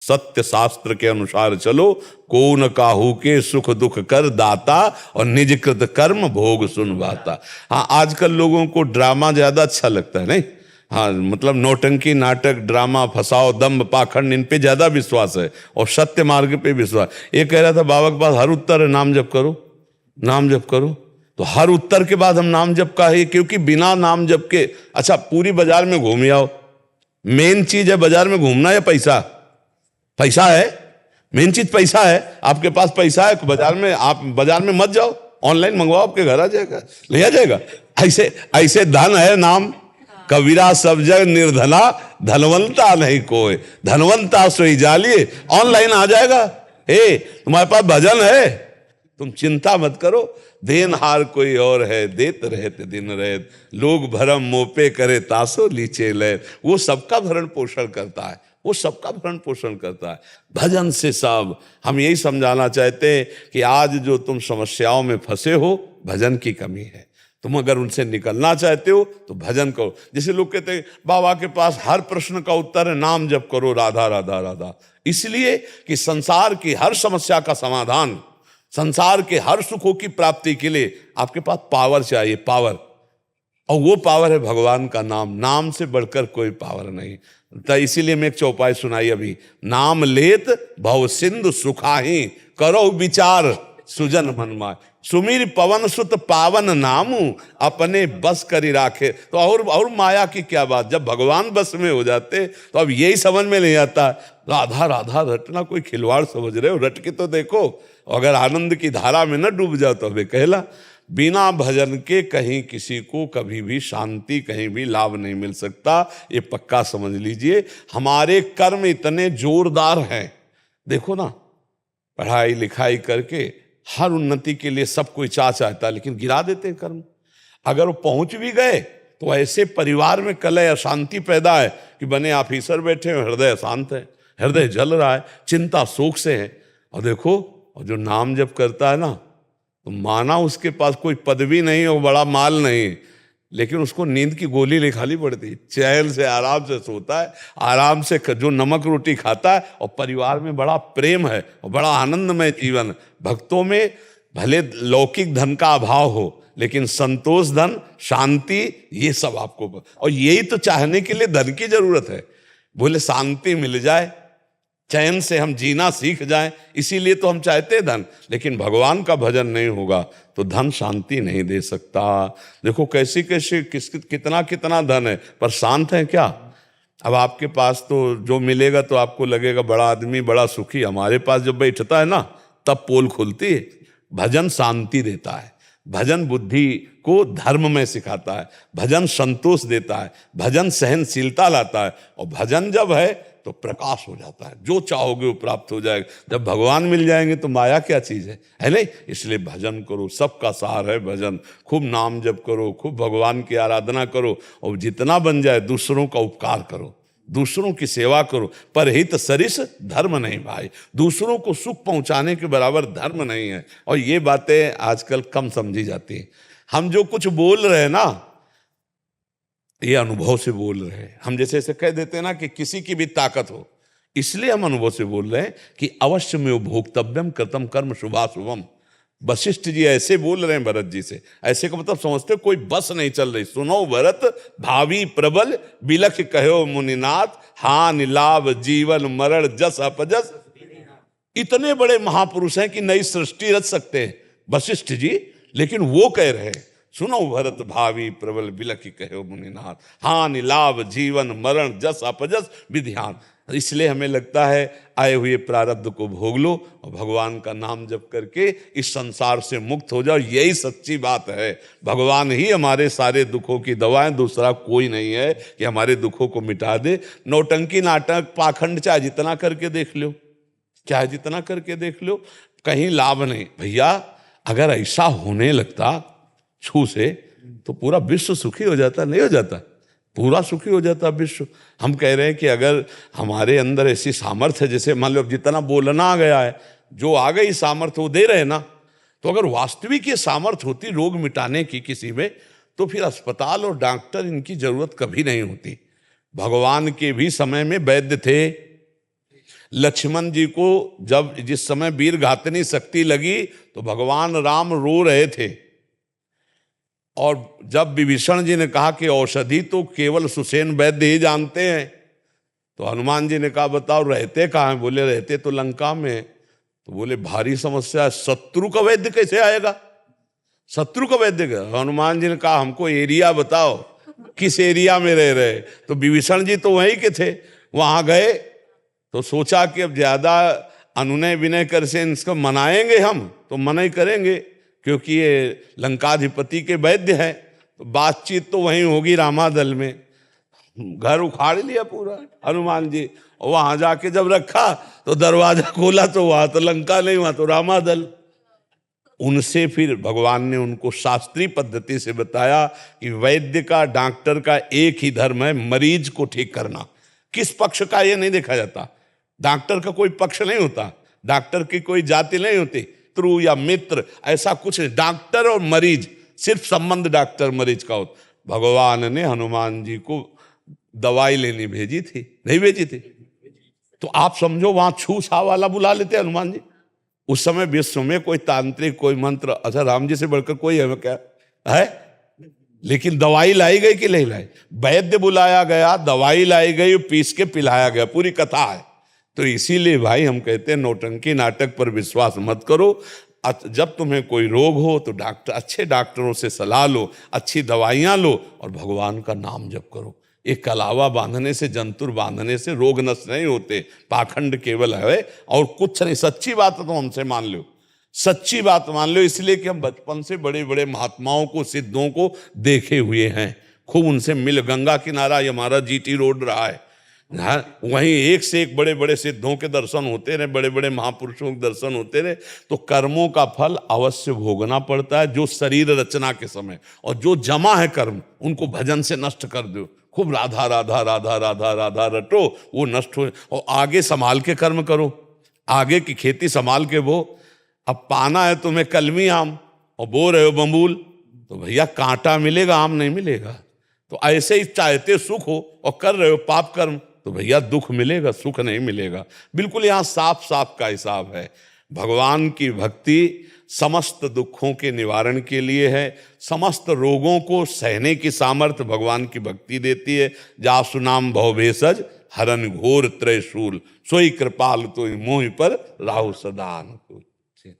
सत्य शास्त्र के अनुसार चलो, को न काहू के सुख दुख कर दाता, और निज कृत कर्म भोग सुन बाता। हाँ, आजकल लोगों को ड्रामा ज्यादा अच्छा लगता है, नहीं? हाँ, मतलब नौटंकी, नाटक, ड्रामा, फसाओ, दम्भ, पाखंड, इन पे ज्यादा विश्वास है और सत्य मार्ग पे विश्वास। ये कह रहा था बाबा के पास हर उत्तर है, नाम जप करो, नाम जप करो। तो हर उत्तर के बाद हम नाम जप का है, क्योंकि बिना नाम जप के, अच्छा पूरी बाजार में घूम आओ, मेन चीज है बाजार में घूमना या पैसा? पैसा है मेन चीज, पैसा है। आपके पास पैसा है, बाजार में, आप बाजार में मत जाओ, ऑनलाइन मंगवाओ, आपके घर आ जाएगा, ले आ जाएगा। ऐसे ऐसे धन है नाम, कबीरा सब जग निर्धना, धनवंता नहीं कोई, धनवंता सोई जालिए, ऑनलाइन आ जाएगा। तुम्हारे पास भजन है, तुम चिंता मत करो। देनहार कोई और है, देत रहते दिन रहत, लोग भरम मोपे करे तासो लीचे ले। वो सबका भरण पोषण करता है, वो सबका भरण पोषण करता है भजन से। सब हम यही समझाना चाहते हैं कि आज जो तुम समस्याओं में फंसे हो, भजन की कमी है। तुम अगर उनसे निकलना चाहते हो तो भजन करो। जैसे लोग कहते हैं बाबा के पास हर प्रश्न का उत्तर है, नाम जप करो, राधा राधा राधा। इसलिए कि संसार की हर समस्या का समाधान, संसार के हर सुखों की प्राप्ति के लिए आपके पास पावर चाहिए, पावर। और वो पावर है भगवान का नाम। नाम से बढ़कर कोई पावर नहीं। तो इसीलिए मैं एक चौपाई सुनाई अभी, नाम लेत भव सिंधु सुखाही, करो विचार सुजन मन माय। सुमीर पवन सुत पावन नामू, अपने बस करी राखे। तो और माया की क्या बात, जब भगवान बस में हो जाते तो अब यही समझ में नहीं आता, राधा राधा रटना कोई खिलवाड़ समझ रहे हो? रट के तो देखो, अगर आनंद की धारा में न डूब जाओ तो वे कहला। बिना भजन के कहीं किसी को कभी भी शांति, कहीं भी लाभ नहीं मिल सकता, ये पक्का समझ लीजिए। हमारे कर्म इतने जोरदार हैं, देखो ना, पढ़ाई लिखाई करके हर उन्नति के लिए सब कोई चाहता है, लेकिन गिरा देते हैं कर्म। अगर वो पहुंच भी गए तो ऐसे परिवार में कलह अशांति पैदा है कि बने ऑफिसर बैठे हैं, हृदय अशांत है, हृदय जल रहा है, चिंता शोक से है। और देखो, और जो नाम जप करता है ना, तो माना उसके पास कोई पदवी नहीं और बड़ा माल नहीं, लेकिन उसको नींद की गोली लिखानी पड़ती है, चैन से आराम से सोता है, आराम से जो नमक रोटी खाता है, और परिवार में बड़ा प्रेम है और बड़ा आनंदमय जीवन। भक्तों में भले लौकिक धन का अभाव हो, लेकिन संतोष, धन, शांति, ये सब आपको, और यही तो चाहने के लिए धन की जरूरत है। बोले शांति मिल जाए, चैन से हम जीना सीख जाएं, इसीलिए तो हम चाहते हैं धन। लेकिन भगवान का भजन नहीं होगा तो धन शांति नहीं दे सकता। देखो कैसी कैसी कितना कितना धन है, पर शांत है क्या? अब आपके पास तो जो मिलेगा तो आपको लगेगा बड़ा आदमी, बड़ा सुखी। हमारे पास जब बैठता है ना, तब पोल खुलती है। भजन शांति देता है, भजन बुद्धि को धर्म में सिखाता है, भजन संतोष देता है, भजन सहनशीलता लाता है, और भजन जब है तो प्रकाश हो जाता है। जो चाहोगे वो प्राप्त हो जाएगा। जब भगवान मिल जाएंगे तो माया क्या चीज है नहीं? इसलिए भजन करो, सबका सार है भजन। खूब नाम जप करो, खूब भगवान की आराधना करो, और जितना बन जाए दूसरों का उपकार करो, दूसरों की सेवा करो। परहित सरिस धर्म नहीं भाई, दूसरों को सुख पहुंचाने के बराबर धर्म नहीं है। और ये बातें आजकल कम समझी जाती हैं। हम जो कुछ बोल रहे हैं ना, ये अनुभव से बोल रहे हैं। हम जैसे ऐसे कह देते हैं ना कि किसी की भी ताकत हो, इसलिए हम अनुभव से बोल रहे हैं कि अवश्य में भोक्तव्यम कृतम कर्म शुभाशुभम। वशिष्ठ जी ऐसे बोल रहे हैं भरत जी से। ऐसे का मतलब समझते हो, कोई बस नहीं चल रही। सुनो भरत भावी प्रबल, बिलख कहो मुनिनाथ, हानि लाभ जीवन मरण जस अपजस। इतने बड़े महापुरुष हैं कि नई सृष्टि रच सकते हैं वशिष्ठ जी, लेकिन वो कह रहे हैं सुनो भरत भावी प्रबल बिलखि कहो मुनिनाथ, हानि लाभ जीवन मरण जस अपजस विध्यान। इसलिए हमें लगता है आए हुए प्रारब्ध को भोग लो और भगवान का नाम जप करके इस संसार से मुक्त हो जाओ। यही सच्ची बात है। भगवान ही हमारे सारे दुखों की दवा है, दूसरा कोई नहीं है कि हमारे दुखों को मिटा दे। नौटंकी नाटक पाखंड चाहे जितना करके देख लो, चाहे जितना करके देख लो, कहीं लाभ नहीं भैया। अगर ऐसा होने लगता छू से तो पूरा विश्व सुखी हो जाता, नहीं हो जाता? पूरा सुखी हो जाता विश्व। हम कह रहे हैं कि अगर हमारे अंदर ऐसी सामर्थ्य है, जैसे मान लो जितना बोलना आ गया है, जो आ गई सामर्थ्य वो दे रहे हैं ना, तो अगर वास्तविक ये सामर्थ्य होती रोग मिटाने की किसी में, तो फिर अस्पताल और डॉक्टर इनकी जरूरत कभी नहीं होती। भगवान के भी समय में वैद्य थे, लक्ष्मण जी को जब जिस समय वीर घातनी शक्ति लगी तो भगवान राम रो रहे थे, और जब विभीषण जी ने कहा कि औषधि तो केवल सुसेन वैद्य ही जानते हैं, तो हनुमान जी ने कहा बताओ रहते कहाँ हैं? बोले रहते तो लंका में। तो बोले भारी समस्या है, शत्रु का वैद्य कैसे आएगा? शत्रु का वैद्य का? हनुमान जी ने कहा हमको एरिया बताओ, किस एरिया में रह रहे? तो विभीषण जी तो वहीं के थे, वहां गए तो सोचा कि अब ज्यादा अनुनय विनय कर से इसको मनाएंगे हम तो मना ही करेंगे, क्योंकि ये लंकाधिपति के वैद्य हैं, तो बातचीत तो वहीं होगी रामादल में। घर उखाड़ लिया पूरा हनुमान जी, और वहां जाके जब रखा तो दरवाजा खोला तो वहां तो लंका नहीं, वहां तो रामादल। उनसे फिर भगवान ने उनको शास्त्रीय पद्धति से बताया कि वैद्य का, डॉक्टर का एक ही धर्म है, मरीज को ठीक करना। किस पक्ष का ये नहीं देखा जाता, डॉक्टर का कोई पक्ष नहीं होता, डॉक्टर की कोई जाति नहीं होती, शत्रु या मित्र ऐसा कुछ नहीं, डॉक्टर और मरीज सिर्फ संबंध डॉक्टर मरीज का होता। भगवान ने हनुमान जी को दवाई लेनी भेजी थी, नहीं भेजी थी? तो आप समझो वहां छू छा वाला बुला लेते हनुमान जी। उस समय विश्व में कोई तांत्रिक, कोई मंत्र, अच्छा राम जी से बढ़कर कोई है क्या है? लेकिन दवाई लाई गई कि नहीं लाई? वैद्य बुलाया गया, दवाई लाई गई, पीस के पिलाया गया, पूरी कथा है। तो इसीलिए भाई हम कहते हैं नौटंकी नाटक पर विश्वास मत करो। जब तुम्हें कोई रोग हो तो डॉक्टर, अच्छे डॉक्टरों से सलाह लो, अच्छी दवाइयां लो और भगवान का नाम जप करो। एक कलावा बांधने से, जंतुर बांधने से रोग नष्ट नहीं होते, पाखंड केवल है और कुछ नहीं। सच्ची बात है तो हमसे मान लो, सच्ची बात मान लो, इसलिए कि हम बचपन से बड़े बड़े महात्माओं को, सिद्धों को देखे हुए हैं, खूब उनसे मिल। गंगा किनारा ये हमारा जीटी रोड रहा है, वहीं एक से एक बड़े बड़े सिद्धों के दर्शन होते रहे, बड़े बड़े महापुरुषों के दर्शन होते रहे। तो कर्मों का फल अवश्य भोगना पड़ता है, जो शरीर रचना के समय, और जो जमा है कर्म उनको भजन से नष्ट कर दो। खूब राधा राधा राधा राधा राधा रटो, वो नष्ट हो, और आगे संभाल के कर्म करो, आगे की खेती संभाल के बो। अब पाना है तुम्हें कलमी आम और बो रहे हो बम्बूल, तो भैया कांटा मिलेगा, आम नहीं मिलेगा। तो ऐसे ही चाहते सुख हो और कर रहे हो पाप कर्म, तो भैया दुख मिलेगा, सुख नहीं मिलेगा। बिल्कुल यहाँ साफ साफ का हिसाब है। भगवान की भक्ति समस्त दुखों के निवारण के लिए है, समस्त रोगों को सहने की सामर्थ्य भगवान की भक्ति देती है। जासु नाम भव भेषज हरन घोर त्रयशूल, सोई कृपाल तो मोहि पर राहु सदा अनुकूल।